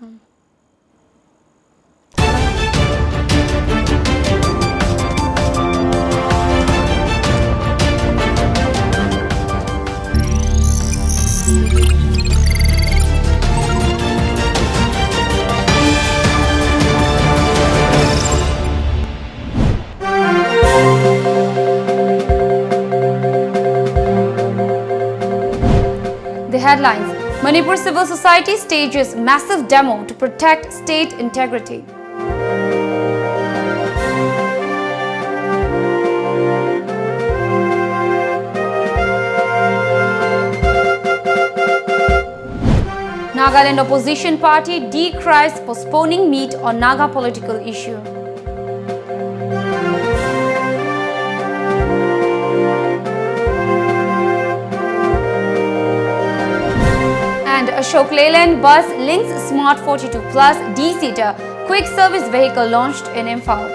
The headlines: Manipur Civil Society stages massive demo to protect state integrity. Nagaland opposition party decries postponing meet on Naga political issue. And Ashok Leyland bus links Smart 42 Plus D-seater quick service vehicle launched in Imphal.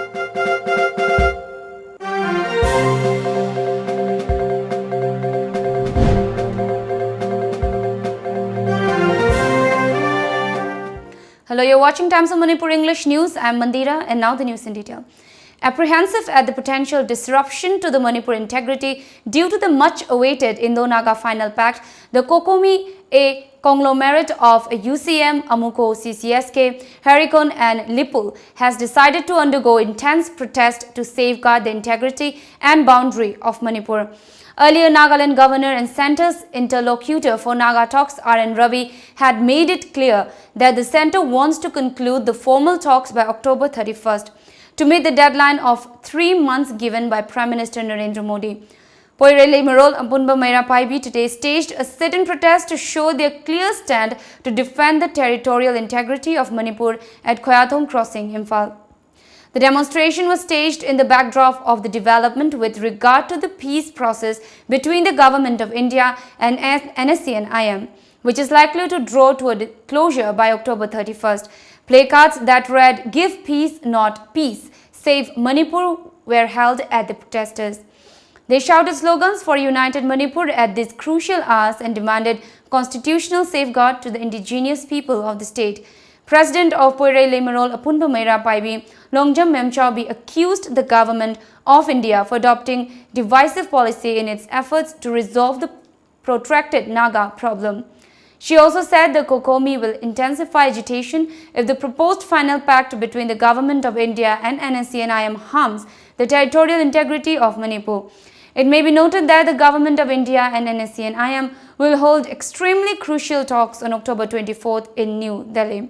Hello, you're watching Times of Manipur English News. I'm Mandira, and now the news in detail. Apprehensive at the potential disruption to the Manipur integrity due to the much-awaited Indo-Naga Final Pact, the Kokomi, a conglomerate of UCM, Amuko, CCSK, Harikon and Lipul, has decided to undergo intense protest to safeguard the integrity and boundary of Manipur. Earlier, Nagaland Governor and Centre's interlocutor for Naga talks, R.N. Ravi, had made it clear that the Centre wants to conclude the formal talks by October 31st to meet the deadline of 3 months given by Prime Minister Narendra Modi. Poirele Mirol Ampunba Meira Paibi today staged a sit-in protest to show their clear stand to defend the territorial integrity of Manipur at Khoyathong Crossing, Imphal. The demonstration was staged in the backdrop of the development with regard to the peace process between the Government of India and NSCN-IM, which is likely to draw to a closure by October 31st. Placards that read, "Give peace, not peace, save Manipur," were held at the protesters. They shouted slogans for united Manipur at these crucial hours and demanded constitutional safeguard to the indigenous people of the state. President of Poirele Mirol Apunpa Meira Paibi, Longjam Memchaubi, accused the government of India for adopting divisive policy in its efforts to resolve the protracted Naga problem. She also said the Kokomi will intensify agitation if the proposed final pact between the Government of India and NSCN-IM harms the territorial integrity of Manipur. It may be noted that the Government of India and NSCN-IM will hold extremely crucial talks on October 24th in New Delhi.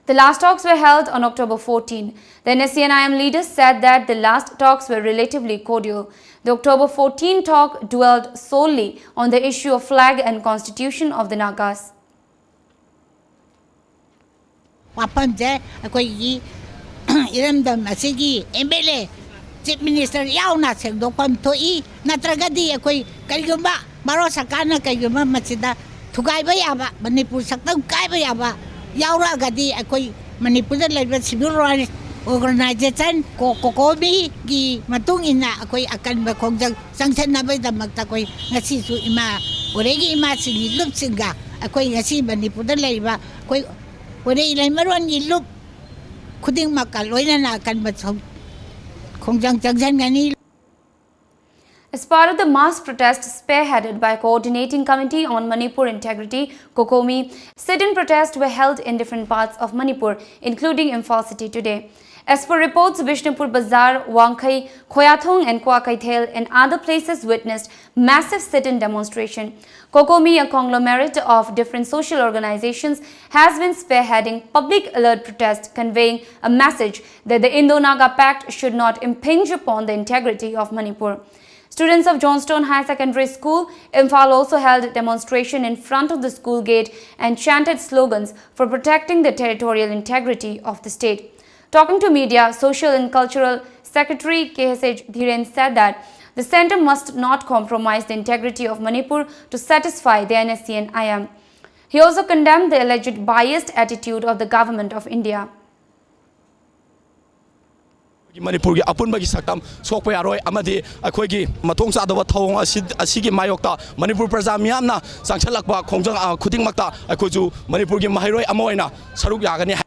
The last talks were held on October 14. The NSCN-IM leaders said that the last talks were relatively cordial. The October 14 talk dwelled solely on the issue of flag and constitution of the Nagas. Chief Minister yauna sengdokpam thoi natragadi akoi karigumba maro sakana karigumba machida thugaiba yaba Manipur saktam kaiba yaba yaura gadi akoi Manipur da laiba civil rights organization Kokomi gi matung ina akoi akan ba khongjang sangsannabai damakta koi ngasi su ima oregi ima singi lup singa akoi ngasi Manipur da laiba koi ore ilai maron gi lup khuding makal loina na akan ba As part of the mass protest spearheaded by Coordinating Committee on Manipur Integrity, Kokomi, sit-in protests were held in different parts of Manipur, including Imphal city today. As per reports, Bishnupur Bazar, Wangkhai, Khoyathong and Kwakaithel and other places witnessed massive sit-in demonstration. Kokomi, a conglomerate of different social organizations, has been spearheading public alert protests conveying a message that the Indo-Naga Pact should not impinge upon the integrity of Manipur. Students of Johnstone High Secondary School, Imphal also held a demonstration in front of the school gate and chanted slogans for protecting the territorial integrity of the state. Talking to media, Social and Cultural Secretary KSH Dhiren said that the centre must not compromise the integrity of Manipur to satisfy the NSCN-IM. He also condemned the alleged biased attitude of the Government of India. Manipur ki apun bagi saktam sok pa yaroi amadi akhoi gi mathong cha dawa thawng asigi mayokta Manipur praja miyam na sangchalakpa khongjang khuding makta akhoi ju Manipur gi mahairoi amoina saruk yagani.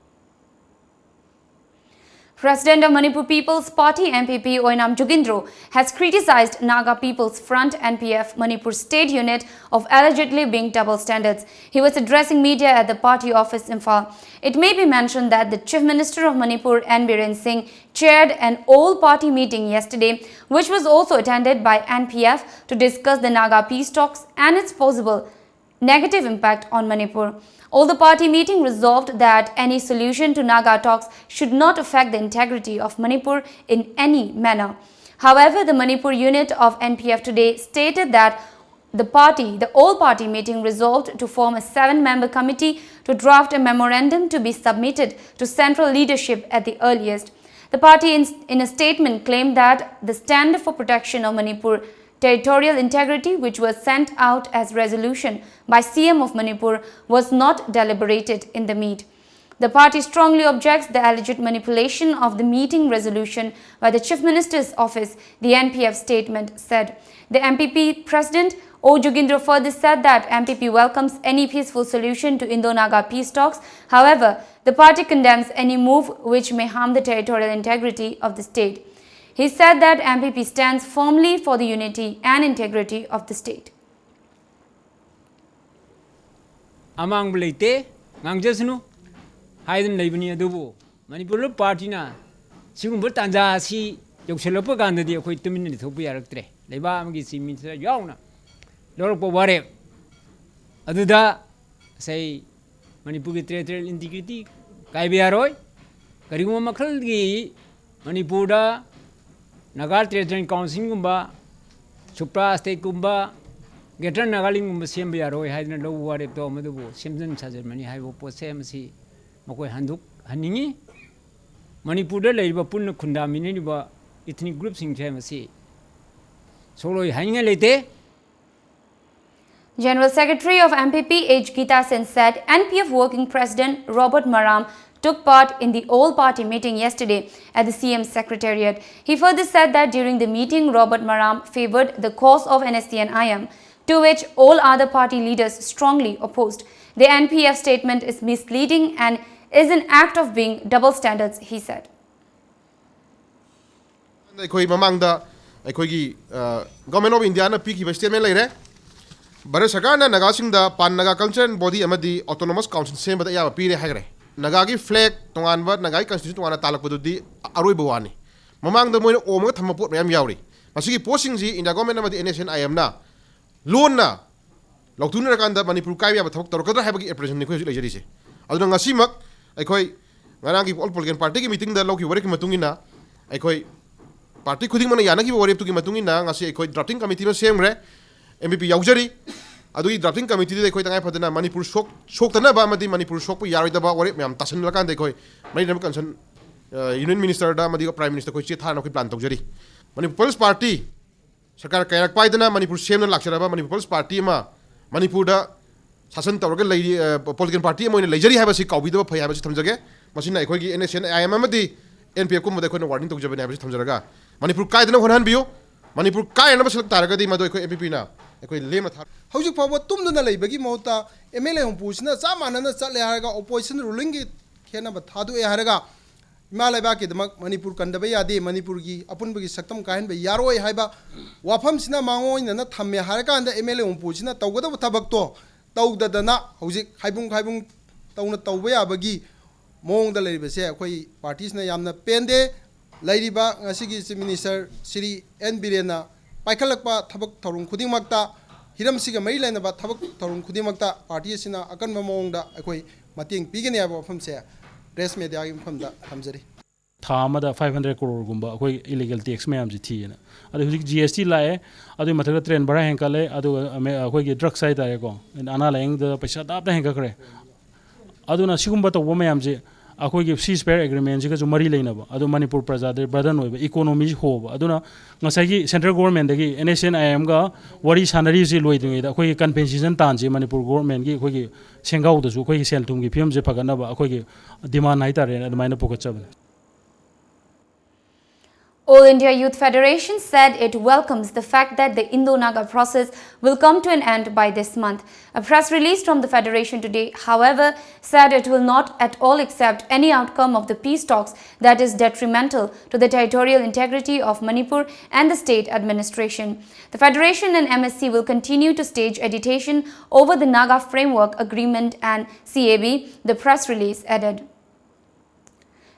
President of Manipur People's Party MPP Oinam Jugindro has criticized Naga People's Front NPF Manipur State Unit of allegedly being double standards. He was addressing media at the party office in Imphal. It may be mentioned that the Chief Minister of Manipur N. Biren Singh chaired an all-party meeting yesterday, which was also attended by NPF to discuss the Naga peace talks and its possible negative impact on Manipur. All the party meeting resolved that any solution to Naga talks should not affect the integrity of Manipur in any manner. However, the Manipur unit of NPF today stated that the all-party meeting resolved to form a 7-member committee to draft a memorandum to be submitted to central leadership at the earliest. The party in a statement claimed that the Stand for Protection of Manipur Territorial Integrity, which was sent out as resolution by CM of Manipur, was not deliberated in the meet. The party strongly objects the alleged manipulation of the meeting resolution by the Chief Minister's office, the NPF statement said. The MPP President O. Jugindro further said that MPP welcomes any peaceful solution to Indo-Naga peace talks. However, the party condemns any move which may harm the territorial integrity of the state. He said that MPP stands firmly for the unity and integrity of the state. Among Blate, Nangjasnu, Haydn Labani Adubo, Manipur party na, Sumbutanza, see Yokshalopaganda, the equate 2 minutes of Biaractre, Lebam gets him into Yona. Lord Poware Aduda say Manipur territorial integrity, Kaibiaroi, Karimu Makalgi, Manipura. Nagar Territorial Council Gumba, Supra State Gumba, Getter Nagaling Museum Roy had no war at Tomadubo, Simpson Sazermani, Hivo Posemsi, Moko Handuk, Haningi, Manipura, Labor Puna Kundaminiba, ethnic groups in Chamasi. Solo hanging a late. General Secretary of MPP H. Geeta Sen said NPF Working President Robert Maram took part in the all-party meeting yesterday at the CM's Secretariat. He further said that during the meeting, Robert Maram favored the cause of NSCN-IM, to which all other party leaders strongly opposed. The NPF statement is misleading and is an act of being double standards, he said. Government of India na piki statement laire. Bharat Sarkar na Naga Singh da Pan Naga Culture Body amadi Autonomous Council same bata ya pire hagre. Nagagi flag tonganba Nagai Constitution wana talakpududi aroi bawani. Mamang da moina omga thamapot mayam yauri. Masigi posting ji India government amadi NSN-IM na loan na lautuna rakanda Manipur kai ya thok torokadra habagi represent ni khoi lejari se. Aduna ngasimak aikoi nganagi all political party ki meeting da loki wari ki matungina aikoi party khuding mana yana ki wari tu ki matungina ngasi aikoi drafting committee ma semre MPP yaujari adui drafting committee de koi tangai phadana Manipur shok tana ba madi Manipur shok pu yaroi da ba wari myam tasan lakan de koi mai nam concern union minister da madi prime minister koi che thana koi plan taujari Manipur People's Party sarkar kairak paidana Manipur sem na lakchara ba Manipur People's Party ma Manipur da sasan tawraga lei political party mo ina lejari haba si kaubi da phai haba si thamjage masina ekoi gi NSN-IM amadi NPF ko mode koi na warning taujabani haba si thamjaraga Manipur kaidana honhan biyo Manipur kai na basak taraga di mado ekoi MPP na ekoi lema thar Howjuk Power Tumduna Labagi Mota, MLA Humpusna, Samana Sale Haraga, opposition ruling it, Kenaba Tadu Haraga, Malabaki, the Manipur Kandabaya de Manipurgi, Apunbugi Sakam Kain, Yaroi Haiba, Wapam Sina Mango in the Tamia Haraga and the MLA Humpusina, Tawada Tabakto, Tawda Dana, Hosik, Haibung, Tauna Tawaya Bagi, Mong the Labase, Koi, parties na Yamna Pende, Lady Ba, Nasigi Minister, City, and Birena, Paikalakpa, Tabak Torun Kuding Makta. Hiram siga mai lain ba thabak tarung khudimakta party sina akan mamong da akoi mating pigani aba pham se press media gi pham da thamjari thama da 500 crore gumba akoi illegal tax mayam ji thi na adu hudik GST lae adu mathara train bara hen kale adu akoi gi drug side are ko ana laeng da paisa da hen ka kare adu na sigumba to mayam ji akoi gi ceasefire agreement ji ka ju mari leina ba adu Manipur praja de burden hoiba economy ho ba adu na ngasai gi central government gi NSN-IM ga wari sanari ji loi ding da akoi compensation tan ji Manipur government gi akoi gi sengau da ju akoi sel tum gi phim je phagana ba akoi gi demand nai ta re adu maina pokat chab All India Youth Federation said it welcomes the fact that the Indo-Naga process will come to an end by this month. A press release from the Federation today, however, said it will not at all accept any outcome of the peace talks that is detrimental to the territorial integrity of Manipur and the state administration. The Federation and MSC will continue to stage agitation over the Naga Framework Agreement and CAB, the press release added.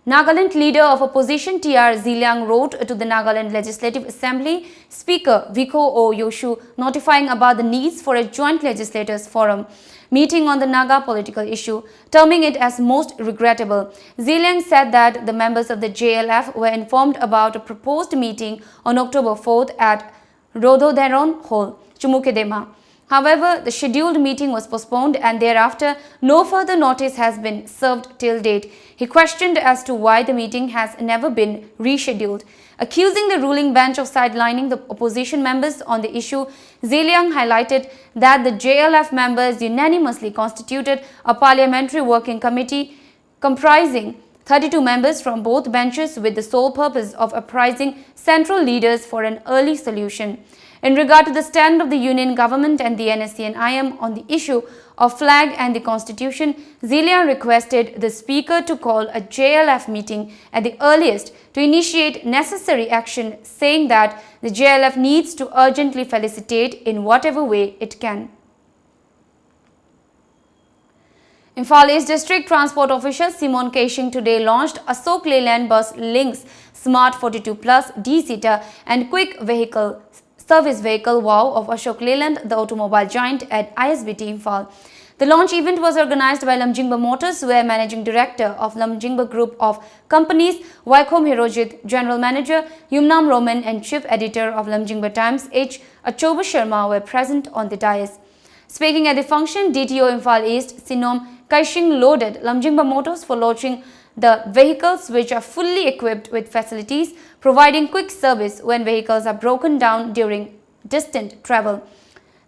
Nagaland leader of opposition TR Ziliang wrote to the Nagaland Legislative Assembly Speaker Viko O. Yoshu notifying about the needs for a joint legislators forum meeting on the Naga political issue, terming it as most regrettable. Ziliang said that the members of the JLF were informed about a proposed meeting on October 4th at Rododendron Hall, Chumukedema. However, the scheduled meeting was postponed and thereafter no further notice has been served till date. He questioned as to why the meeting has never been rescheduled. Accusing the ruling bench of sidelining the opposition members on the issue, Ziliang highlighted that the JLF members unanimously constituted a parliamentary working committee comprising 32 members from both benches with the sole purpose of apprising central leaders for an early solution. In regard to the stand of the Union Government and the NSC and IM on the issue of flag and the Constitution, Ziliang requested the Speaker to call a JLF meeting at the earliest to initiate necessary action, saying that the JLF needs to urgently felicitate in whatever way it can. Imphal East District Transport Official Simon Keishing today launched Ashok Leyland Bus Links Smart 42 Plus D-Seater and Quick Vehicle Service Vehicle WOW of Ashok Leyland, the automobile giant at ISBT Imphal. The launch event was organized by Lamjingba Motors, where Managing Director of Lamjingba Group of Companies, Vaikom Hirojit, General Manager Yumnam Roman and Chief Editor of Lamjingba Times, H. Achoba Sharma were present on the dais. Speaking at the function, DTO Imphal East, Sinom Kaishing lauded Lamjingba Motors for launching the vehicles, which are fully equipped with facilities, providing quick service when vehicles are broken down during distant travel.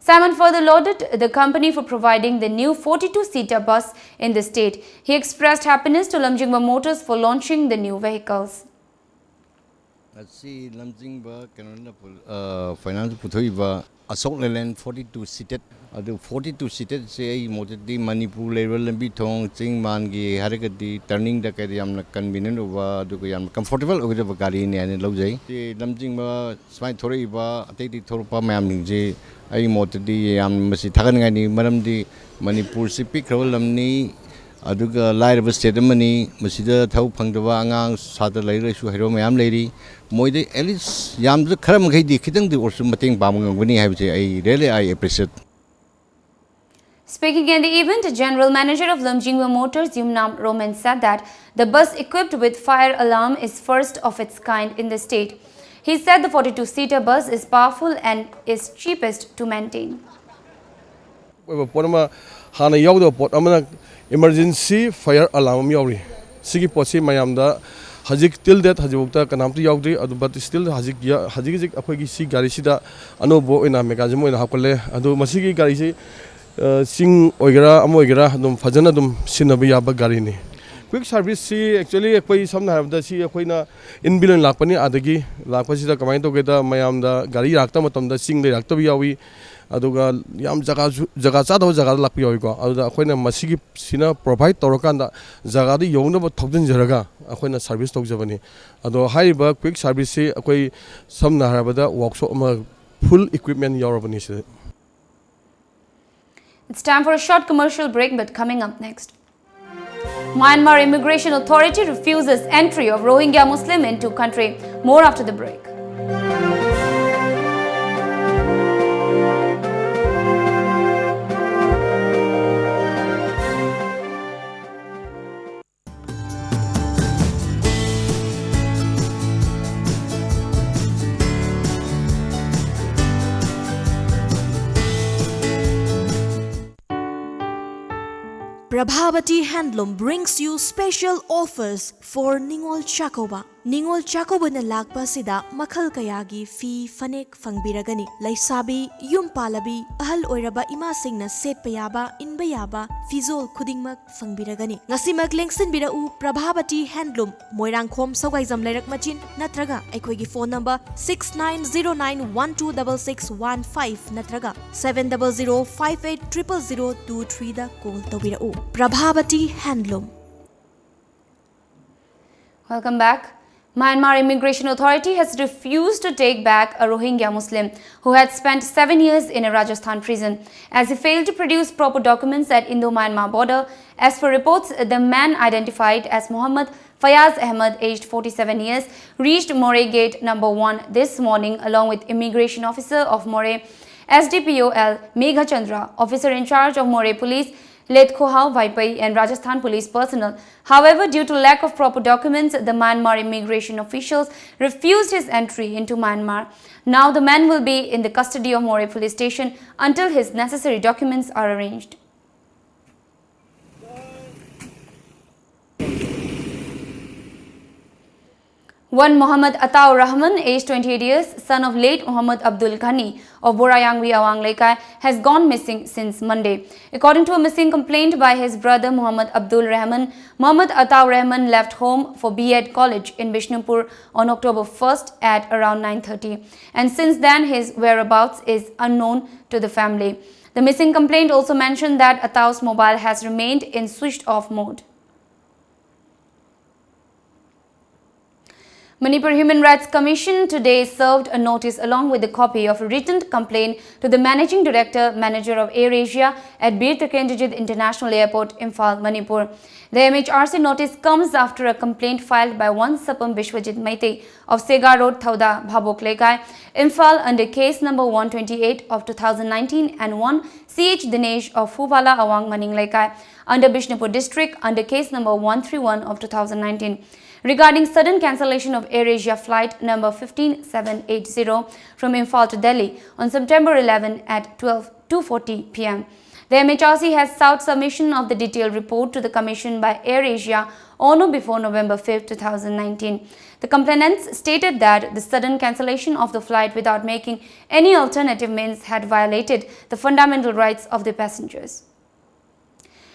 Simon further lauded the company for providing the new 42-seater bus in the state. He expressed happiness to Lamjingba Motors for launching the new vehicles. Lamjingba finance puthoiba Ashok Leyland 42-seated. 42-seated say motedi Manipur level lambi thong ching mangi haragadi turning da kay yamna convenient over du yam comfortable over the gari ne ane lojai te Lamjingba smai thori ba atei thorpa mayam ningje ai motedi yam masi thagan ngai ni maramdi Manipur si pikro lamni aduga lairaba state mani masida thau phangdaba angang sada lairoi su hero mayam leiri moide at least yam the kharam gai di khitang di orsu mating bamang ngani haibse I really I appreciate. Speaking at the event, General Manager of Lamjingba Motors, Yumnam Roman, said that the bus equipped with fire alarm is first of its kind in the state. He said the 42-seater bus is powerful and is cheapest to maintain. Emergency fire alarm yauri. Sigi posi mayamda hajik till that hajukta kanamti yaudri adu but still hajik akogi si gari sida anobo ina mechanism ina hakole adu masigi gari si sing oigara amoigara dum fajana dum sinabi yaba gari ni quick service si actually koi samna habda si koina in billion lakpani adagi lakpasi da kamai to geda mayamda gari rakta matamda sing le rakta bi yawi aduga yam jaga chado jaga lakpi yawi ko aduda koina masigi sina provide torokanda jaga di yongna ba thokdin jaraga koina service tokjabani ado haiba quick service si koi samna habda workshop ma full equipment yarabani si. It's time for a short commercial break, but coming up next. Myanmar Immigration Authority refuses entry of Rohingya Muslim into country. More after the break. Prabhavati Handloom brings you special offers for Ningol Chakoba. Ningol Chakobana lakpa sida makhal kayagi fi fanek fangbiragani laisabi yum palabi ahal oiraba ima singna set payaba inba yaba fizol khudingmak fangbiragani ngasimak lengsin bira u Prabhavati Handloom Moirangkhom Sogaizam Lairak Machin natraga aikhoigi phone number 6909126615 natraga 7005800023 da call tobira u Prabhavati Handloom. Welcome back. Myanmar Immigration Authority has refused to take back a Rohingya Muslim who had spent 7 years in a Rajasthan prison as he failed to produce proper documents at Indo-Myanmar border. As per reports, the man identified as Muhammad Fayaz Ahmed, aged 47 years, reached Moreh Gate number 1 this morning along with immigration officer of Moreh, SDPO L. Megha Chandra, officer in charge of Moreh Police, Letkohau Vaipai and Rajasthan police personnel. However, due to lack of proper documents, the Myanmar immigration officials refused his entry into Myanmar. Now the man will be in the custody of Moreh police station until his necessary documents are arranged. One Muhammad Ataur Rahman, aged 28 years, son of late Muhammad Abdul Ghani of Borayangwi Awang Lekai, has gone missing since Monday. According to a missing complaint by his brother Muhammad Abdul Rahman, Muhammad Ataur Rahman left home for B.Ed College in Bishnupur on October 1st at around 9:30, and since then his whereabouts is unknown to the family. The missing complaint also mentioned that Ataur's mobile has remained in switched off mode. Manipur Human Rights Commission today served a notice along with a copy of a written complaint to the Managing Director, Manager of Air Asia at Bir Takenjit International Airport, Imphal, Manipur. The MHRC notice comes after a complaint filed by one Sapam Bishwajit Maitei of Sega Road, Thauda, Bhabok Lekai, Imphal under case number 128 of 2019 and one CH Dinesh of Phubala Awang Maning Lekai under Bishnupur District under case number 131 of 2019. Regarding sudden cancellation of AirAsia flight number 15780 from Imphal to Delhi on September 11 at 2:40 p.m. The MHRC has sought submission of the detailed report to the Commission by AirAsia on or before November 5, 2019. The complainants stated that the sudden cancellation of the flight without making any alternative means had violated the fundamental rights of the passengers.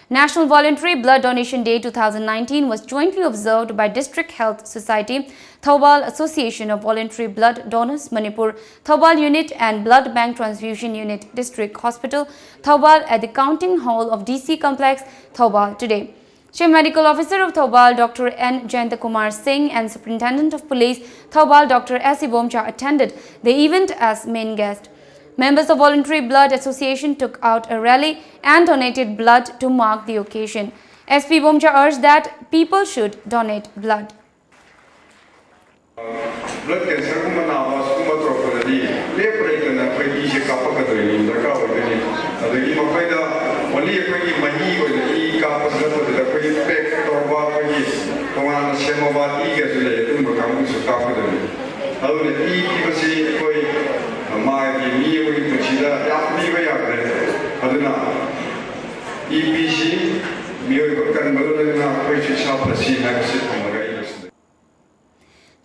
National Voluntary Blood Donation Day 2019 was jointly observed by District Health Society, Thoubal Association of Voluntary Blood Donors, Manipur, Thoubal Unit and Blood Bank Transfusion Unit, District Hospital, Thoubal at the Counting Hall of DC Complex, Thoubal today. Chief Medical Officer of Thoubal, Dr. N. Jayantakumar Singh and Superintendent of Police, Thoubal, Dr. S. Bomcha attended the event as main guest. Members of Voluntary Blood Association took out a rally and donated blood to mark the occasion. SP Bomcha urged that people should donate blood. Blood cancer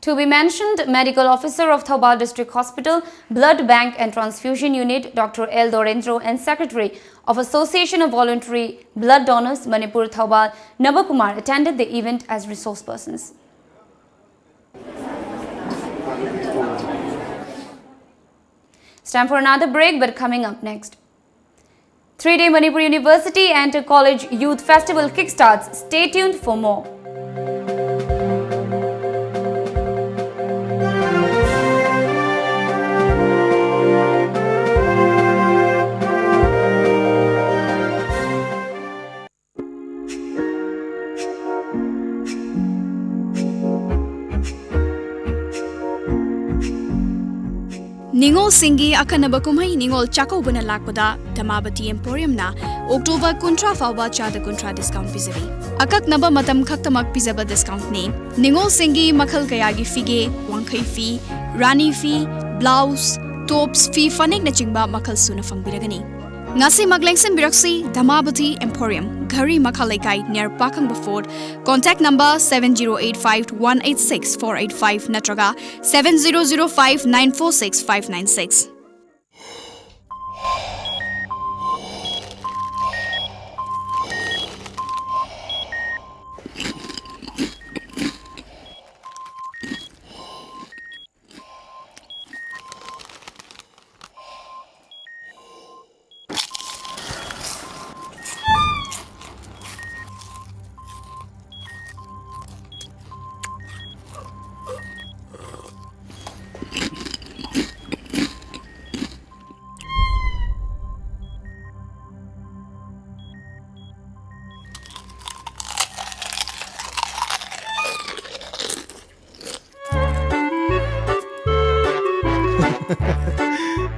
To be mentioned, Medical Officer of Thoubal District Hospital, Blood Bank and Transfusion Unit, Dr. L. Dorendro and Secretary of Association of Voluntary Blood Donors, Manipur, Thoubal, Nabakumar attended the event as resource persons. It's time for another break, but coming up next. 3-day Manipur University and College Youth Festival kickstarts. Stay tuned for more. Ningol Singi Akanaba Kumai Ningol Chako Buna Lakpada, Tamabati Emporium na, October Kuntra Fauba Chada Kuntra discount Pizabi. Akak Naba Matam Kaktamak Pizaba discount name, Ningol Singi Makal Kayagi Fige, Wankai fee, Rani fee, blouse, tops fee, Fanek Nachingba Makal Suna Fang Biragani. Ngasi maglengsim biraksi Dhamabati Emporium, Gari Makalaikai near Pakang Fort. Contact number 7085-186-485 Natraga 7005-946-596.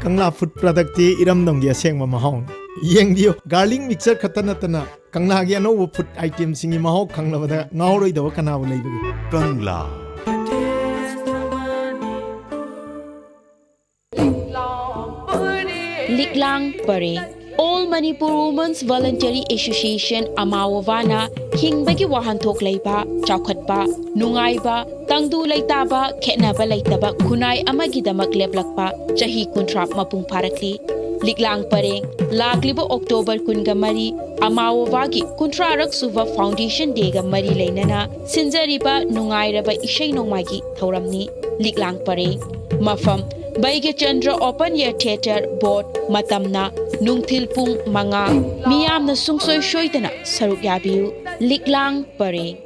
Kangla food product ti iram dong dia seng ma mahong yeng dio garlic mixer khatana tana kangla gi no food item singi mahok khangla bada ngauroi do kana bu leibu Kangla Liklang Pare All Manipur Women's Voluntary Association Amawavana Hingbagi Wahantok Leiba Chaukhatpa Nungaiba Tangdu Leitaba Ketnaba Leitaba Kunai Amagidamak Leblakpa Chahi Kuntrap Mapung Parakli Liklang Pare Lagliba October Kungamari Amawavagi Kuntrarak Suva Foundation Dega Mari Leinana Sinzariba Nungairaba Ishay Nomagi Thoramni Liklang Pare Mafam Baige Chandra Open Air Theatre Board Matamna Nungthil Pung Manga Miyamna Sungsoy Shoitana Saruk Yabiu Liklang Pare.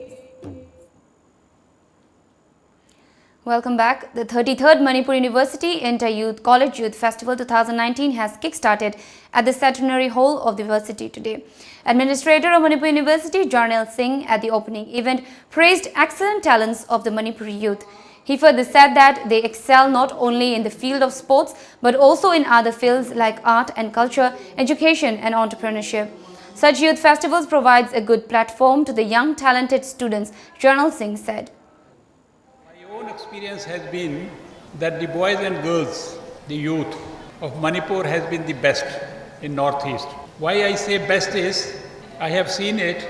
Welcome back. The 33rd Manipur University Inter-Youth College Youth Festival 2019 has kick-started at the Centenary Hall of the university today. Administrator of Manipur University, Jarnail Singh, at the opening event praised excellent talents of the Manipuri youth. He further said that they excel not only in the field of sports but also in other fields like art and culture, education and entrepreneurship. Such youth festivals provides a good platform to the young talented students, Jarnail Singh said. My own experience has been that the boys and girls, the youth of Manipur has been the best in Northeast. Why I say best is, I have seen it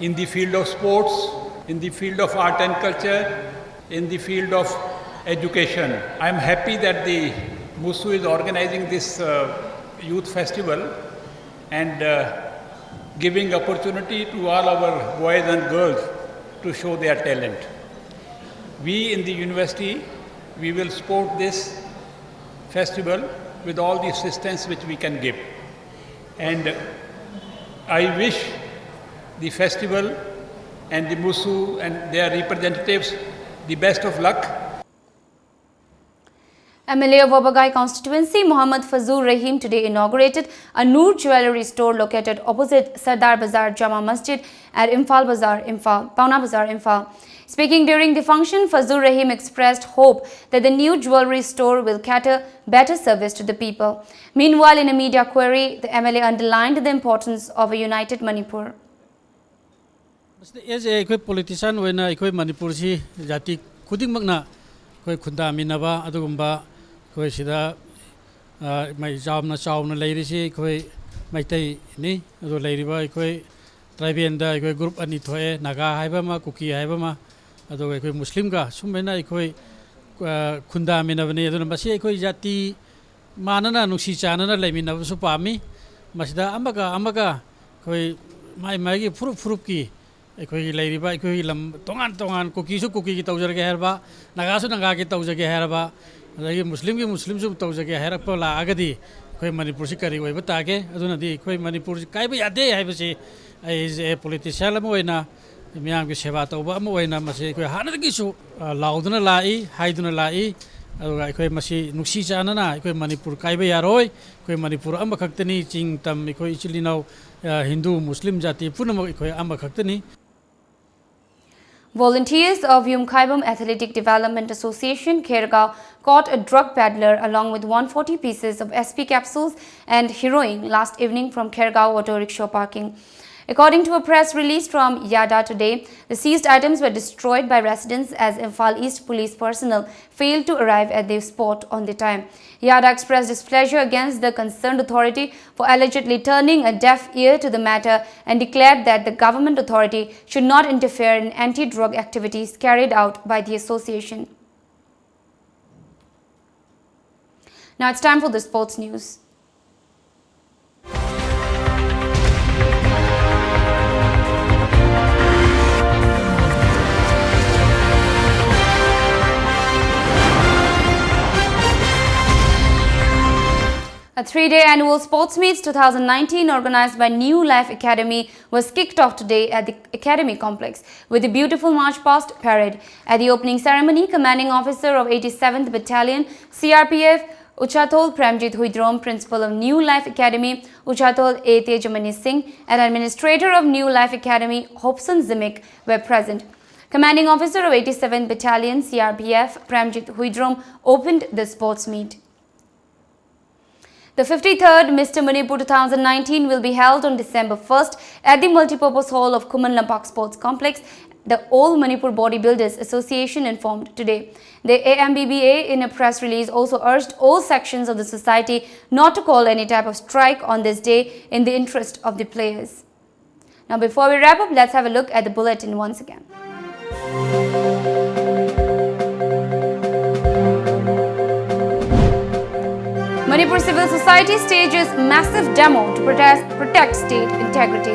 in the field of sports, in the field of art and culture, in the field of education. I am happy that the MUSU is organizing this youth festival and giving opportunity to all our boys and girls to show their talent. We in the university, we will support this festival with all the assistance which we can give. And I wish the festival and the MUSU and their representatives the best of luck. MLA of Wabagai constituency Muhammad Fazul Rahim today inaugurated a Noor jewellery store located opposite Sardar Bazar Jama Masjid at Pauna Bazar, Imphal. Speaking during the function, Fazul Rahim expressed hope that the new jewellery store will cater better service to the people. Meanwhile, in a media query, the MLA underlined the importance of a united Manipur. As a politician, when I quit Manipur, Jati Kuding Magna, Kunda Minaba, Adugumba, Koishida, my Jamna Chauna lady, my tay, ni, the lady by Tribienda, group Anitoe, Naga Haibama, Kuki Haibama, other Muslimga, Sumena, Kunda Minavani, Basi, Jati Manana, Nusichana, Lemina Supami, Masda Amaga, my Maggie Fruki. Koi lady by Koi Lam Tongan cookies cookie Tauja Herba, Nagasu Nagaki Tauja Herba, the Muslims of Tauja Herapola Agadi, Koi Manipurikari Wabatake, Adunadi, Koi Manipur Kaiba Ade, I would say, is a politician Moena, Miang Shevato Moena, Masi, Hanagisu, Lauduna Lai, Haiduna Lai, Koi Masi Nuksichanana, Koi Manipur Kaiba Yaroi, Koi Manipur Ambakaktani, Ching Tam, Koi Chilino, Hindu, Muslim Jati, Punamo, Koi Ambakaktani. Volunteers of Yumkaibam Athletic Development Association, Khergaon, caught a drug peddler along with 140 pieces of SP capsules and heroin last evening from Khergaon auto rickshaw parking. According to a press release from Yada today, the seized items were destroyed by residents as Imphal East police personnel failed to arrive at the spot on the time. Yada expressed displeasure against the concerned authority for allegedly turning a deaf ear to the matter and declared that the government authority should not interfere in anti-drug activities carried out by the association. Now it's time for the sports news. A three-day annual Sports Meets 2019 organized by New Life Academy was kicked off today at the Academy Complex with a beautiful March Past parade. At the opening ceremony, Commanding Officer of 87th Battalion, CRPF, Uchathol Premjit Huidrom, Principal of New Life Academy, Uchathol A. Tejamani Singh, and Administrator of New Life Academy, Hobson Zimik, were present. Commanding Officer of 87th Battalion, CRPF, Premjit Huidrom, opened the sports meet. The 53rd Mr. Manipur 2019 will be held on December 1st at the Multipurpose Hall of Kuman Lampak Sports Complex, the All Manipur Bodybuilders Association informed today. The AMBBA in a press release also urged all sections of the society not to call any type of strike on this day in the interest of the players. Now before we wrap up, let's have a look at the bulletin once again. Manipur Civil Society stages massive demo to protect state integrity.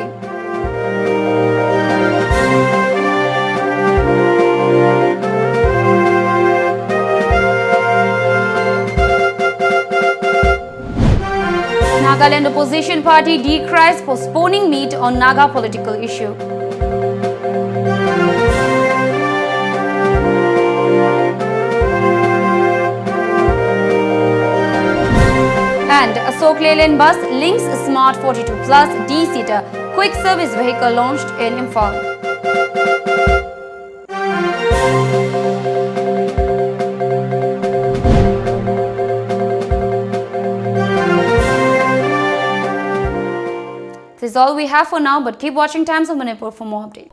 Nagaland opposition party decries postponing meet on Naga political issue. And Ashok Leyland bus links Smart 42 Plus D-seater quick service vehicle launched in Imphal. This is all we have for now, but keep watching Times of Manipur for more updates.